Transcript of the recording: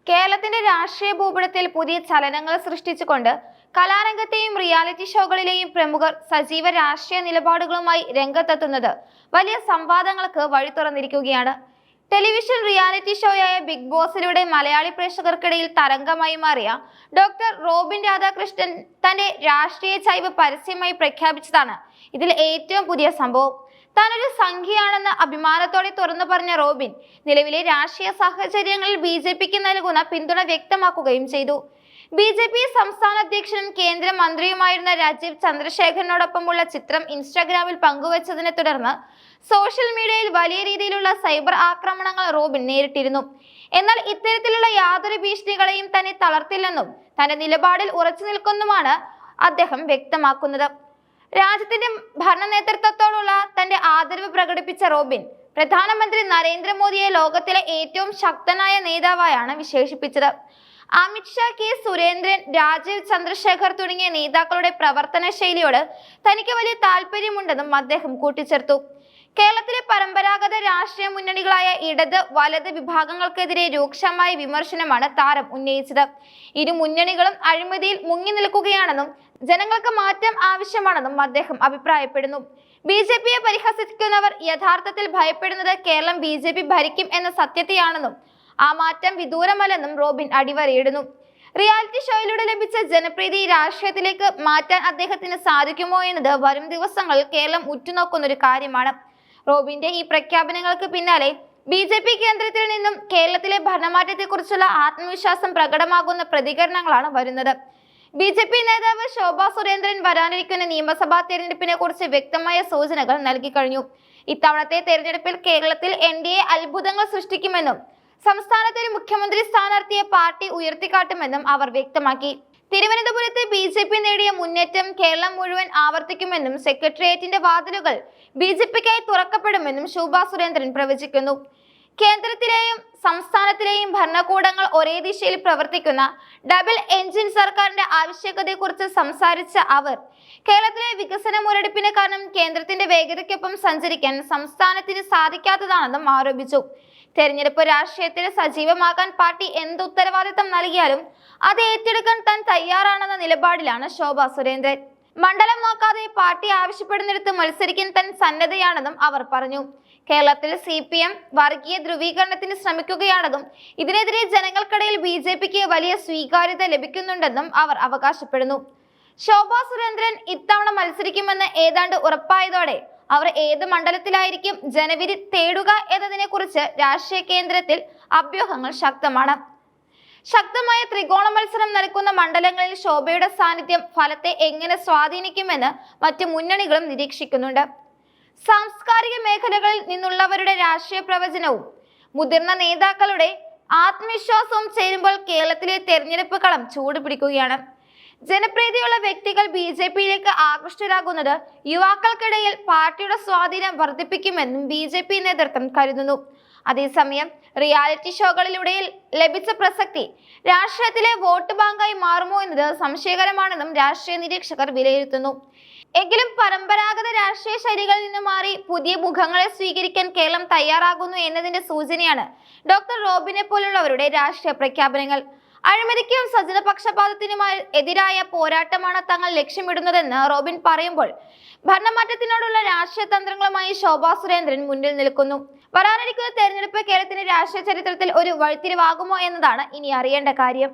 കേരളത്തിന്റെ രാഷ്ട്രീയ ഭൂപടത്തിൽ പുതിയ ചലനങ്ങൾ സൃഷ്ടിച്ചുകൊണ്ട് കലാരംഗത്തെയും റിയാലിറ്റി ഷോകളിലെയും പ്രമുഖർ സജീവ രാഷ്ട്രീയ നിലപാടുകളുമായി രംഗത്തെത്തുന്നത് വലിയ സംവാദങ്ങൾക്ക് വഴി തുറന്നിരിക്കുകയാണ്. ടെലിവിഷൻ റിയാലിറ്റി ഷോയായ ബിഗ് ബോസിലൂടെ മലയാളി പ്രേക്ഷകർക്കിടയിൽ തരംഗമായി മാറിയ ഡോക്ടർ റോബിൻ രാധാകൃഷ്ണൻ തന്റെ രാഷ്ട്രീയ ചായ്വ് പരസ്യമായി പ്രഖ്യാപിച്ചതാണ് ഇതിൽ ഏറ്റവും പുതിയ സംഭവം. താനൊരു സംഖ്യയാണെന്ന് അഭിമാനത്തോടെ തുറന്നു പറഞ്ഞ റോബിൻ നിലവിലെ രാഷ്ട്രീയ സാഹചര്യങ്ങളിൽ BJPക്ക് നൽകുന്ന പിന്തുണ വ്യക്തമാക്കുകയും ചെയ്തു. BJP സംസ്ഥാന അധ്യക്ഷനും കേന്ദ്രമന്ത്രിയുമായിരുന്ന രാജീവ് ചന്ദ്രശേഖരനോടൊപ്പമുള്ള ചിത്രം ഇൻസ്റ്റാഗ്രാമിൽ പങ്കുവച്ചതിനെ തുടർന്ന് സോഷ്യൽ മീഡിയയിൽ വലിയ രീതിയിലുള്ള സൈബർ ആക്രമണങ്ങൾ റോബിൻ നേരിട്ടിരുന്നു. എന്നാൽ ഇത്തരത്തിലുള്ള യാതൊരു ഭീഷണികളെയും തന്നെ തളർത്തില്ലെന്നും തന്റെ നിലപാടിൽ ഉറച്ചു നിൽക്കുന്നുമാണ് അദ്ദേഹം വ്യക്തമാക്കുന്നത്. രാജ്യത്തിന്റെ ഭരണ നേതൃത്വത്തോടുള്ള തന്റെ ആദരവ് പ്രകടിപ്പിച്ച റോബിൻ പ്രധാനമന്ത്രി നരേന്ദ്രമോദിയെ ലോകത്തിലെ ഏറ്റവും ശക്തനായ നേതാവായാണ് വിശേഷിപ്പിച്ചത്. അമിത് ഷാ, കെ സുരേന്ദ്രൻ, രാജീവ് ചന്ദ്രശേഖർ തുടങ്ങിയ നേതാക്കളുടെ പ്രവർത്തന ശൈലിയോട് തനിക്ക് വലിയ താല്പര്യമുണ്ടെന്നും അദ്ദേഹം കൂട്ടിച്ചേർത്തു. കേരളത്തിലെ പരമ്പരാഗത രാഷ്ട്രീയ മുന്നണികളായ ഇടത് വലത് വിഭാഗങ്ങൾക്കെതിരെ രൂക്ഷമായ വിമർശനമാണ് താരം ഉന്നയിച്ചത്. ഇരു മുന്നണികളും അഴിമതിയിൽ മുങ്ങി നിൽക്കുകയാണെന്നും ജനങ്ങൾക്ക് മാറ്റം ആവശ്യമാണെന്നും അദ്ദേഹം അഭിപ്രായപ്പെടുന്നു. BJPയെ പരിഹസിക്കുന്നവർ യഥാർത്ഥത്തിൽ ഭയപ്പെടുന്നത് കേരളം BJP ഭരിക്കും എന്ന സത്യത്തെയാണെന്നും ആ മാറ്റം വിദൂരമല്ലെന്നും റോബിൻ അടിവരയിടുന്നു. റിയാലിറ്റി ഷോയിലൂടെ ലഭിച്ച ജനപ്രീതി രാഷ്ട്രീയത്തിലേക്ക് മാറ്റാൻ അദ്ദേഹത്തിന് സാധിക്കുമോ എന്നത് വരും ദിവസങ്ങളിൽ കേരളം ഉറ്റുനോക്കുന്ന ഒരു കാര്യമാണ്. റോബിന്റെ ഈ പ്രഖ്യാപനങ്ങൾക്ക് പിന്നാലെ BJP കേന്ദ്രത്തിൽ നിന്നും കേരളത്തിലെ ഭരണമാറ്റത്തെക്കുറിച്ചുള്ള ആത്മവിശ്വാസം പ്രകടമാകുന്ന പ്രതികരണങ്ങളാണ് വരുന്നത്. BJP നേതാവ് ശോഭാ സുരേന്ദ്രൻ വരാനിരിക്കുന്ന നിയമസഭാ തെരഞ്ഞെടുപ്പിനെ കുറിച്ച് വ്യക്തമായ സൂചനകൾ നൽകി കഴിഞ്ഞു. ഇത്തവണത്തെ തെരഞ്ഞെടുപ്പിൽ കേരളത്തിൽ NDA അത്ഭുതങ്ങൾ സൃഷ്ടിക്കുമെന്നും സംസ്ഥാനത്തെ മുഖ്യമന്ത്രി സ്ഥാനാർത്ഥിയെ പാർട്ടി ഉയർത്തിക്കാട്ടുമെന്നും അവർ വ്യക്തമാക്കി. തിരുവനന്തപുരത്ത് BJP നേടിയ മുന്നേറ്റം കേരളം മുഴുവൻ ആവർത്തിക്കുമെന്നും സെക്രട്ടേറിയറ്റിന്റെ വാതിലുകൾ BJPക്കായി തുറക്കപ്പെടുമെന്നും ശോഭാ സുരേന്ദ്രൻ പ്രവചിക്കുന്നു. കേന്ദ്രത്തിലെയും സംസ്ഥാനത്തിലെയും ഭരണകൂടങ്ങൾ ഒരേ ദിശയിൽ പ്രവർത്തിക്കുന്ന ഡബിൾ എഞ്ചിൻ സർക്കാരിന്റെ ആവശ്യകതയെക്കുറിച്ച് സംസാരിച്ച അവർ കേരളത്തിലെ വികസന മുരടിപ്പിന് കാരണം കേന്ദ്രത്തിന്റെ വേഗതയ്ക്കൊപ്പം സഞ്ചരിക്കാൻ സംസ്ഥാനത്തിന് സാധിക്കാത്തതാണെന്നും ആരോപിച്ചു. തെരഞ്ഞെടുപ്പ് രാഷ്ട്രീയത്തിൽ സജീവമാകാൻ പാർട്ടി എന്ത് ഉത്തരവാദിത്തം നൽകിയാലും അത് ഏറ്റെടുക്കാൻ താൻ തയ്യാറാണെന്ന നിലപാടിലാണ് ശോഭാ സുരേന്ദ്രൻ. മണ്ഡലം നോക്കാതെ പാർട്ടി ആവശ്യപ്പെടുന്നിടത്ത് മത്സരിക്കാൻ താൻ സന്നദ്ധയാണെന്നും അവർ പറഞ്ഞു. കേരളത്തിൽ CPM വർഗീയ ധ്രുവീകരണത്തിന് ശ്രമിക്കുകയാണെന്നും ഇതിനെതിരെ ജനങ്ങൾക്കിടയിൽ BJPക്ക് വലിയ സ്വീകാര്യത ലഭിക്കുന്നുണ്ടെന്നും അവർ അവകാശപ്പെടുന്നു. ശോഭാ സുരേന്ദ്രൻ ഇത്തവണ മത്സരിക്കുമെന്ന് ഏതാണ്ട് ഉറപ്പായതോടെ അവർ ഏത് മണ്ഡലത്തിലായിരിക്കും ജനവിധി തേടുക എന്നതിനെ കുറിച്ച് രാഷ്ട്രീയ കേന്ദ്രത്തിൽ അഭ്യൂഹങ്ങൾ ശക്തമാണ്. ശക്തമായ ത്രികോണ മത്സരം നടക്കുന്ന മണ്ഡലങ്ങളിൽ ശോഭയുടെ സാന്നിധ്യം ഫലത്തെ എങ്ങനെ സ്വാധീനിക്കുമെന്ന് മറ്റു മുന്നണികളും നിരീക്ഷിക്കുന്നുണ്ട്. സാംസ്കാരിക മേഖലകളിൽ നിന്നുള്ളവരുടെ രാഷ്ട്രീയ പ്രവചനവും മുതിർന്ന നേതാക്കളുടെ ആത്മവിശ്വാസവും ചേരുമ്പോൾ കേരളത്തിലെ തെരഞ്ഞെടുപ്പ് കളം ചൂടുപിടിക്കുകയാണ്. ജനപ്രീതിയുള്ള വ്യക്തികൾ BJPയിലേക്ക് ആകൃഷ്ടരാകുന്നത് യുവാക്കൾക്കിടയിൽ പാർട്ടിയുടെ സ്വാധീനം വർദ്ധിപ്പിക്കുമെന്നും BJP നേതൃത്വം കരുതുന്നു. അതേസമയം റിയാലിറ്റി ഷോകളിലൂടെ ലഭിച്ച പ്രസക്തി രാഷ്ട്രീയത്തിലെ വോട്ട് ബാങ്കായി മാറുമോ എന്നത് സംശയകരമാണെന്നും രാഷ്ട്രീയ നിരീക്ഷകർ വിലയിരുത്തുന്നു. എങ്കിലും പരമ്പരാഗത രാഷ്ട്രീയ ശൈലികളിൽ നിന്ന് മാറി പുതിയ മുഖങ്ങളെ സ്വീകരിക്കാൻ കേരളം തയ്യാറാകുന്നു എന്നതിന്റെ സൂചനയാണ് ഡോക്ടർ റോബിനെ പോലുള്ളവരുടെ രാഷ്ട്രീയ പ്രഖ്യാപനങ്ങൾ. അഴിമതിക്കും സ്വജനപക്ഷപാതത്തിനുമായി എതിരായ പോരാട്ടമാണ് തങ്ങൾ ലക്ഷ്യമിടുന്നതെന്ന് റോബിൻ പറയുമ്പോൾ ഭരണമാറ്റത്തിനോടുള്ള രാഷ്ട്രീയ തന്ത്രങ്ങളുമായി ശോഭാ സുരേന്ദ്രൻ മുന്നിൽ നിൽക്കുന്നു. വരാനിരിക്കുന്ന തെരഞ്ഞെടുപ്പ് കേരളത്തിന്റെ രാഷ്ട്രീയ ചരിത്രത്തിൽ ഒരു വഴിത്തിരിവാകുമോ എന്നതാണ് ഇനി അറിയേണ്ട കാര്യം.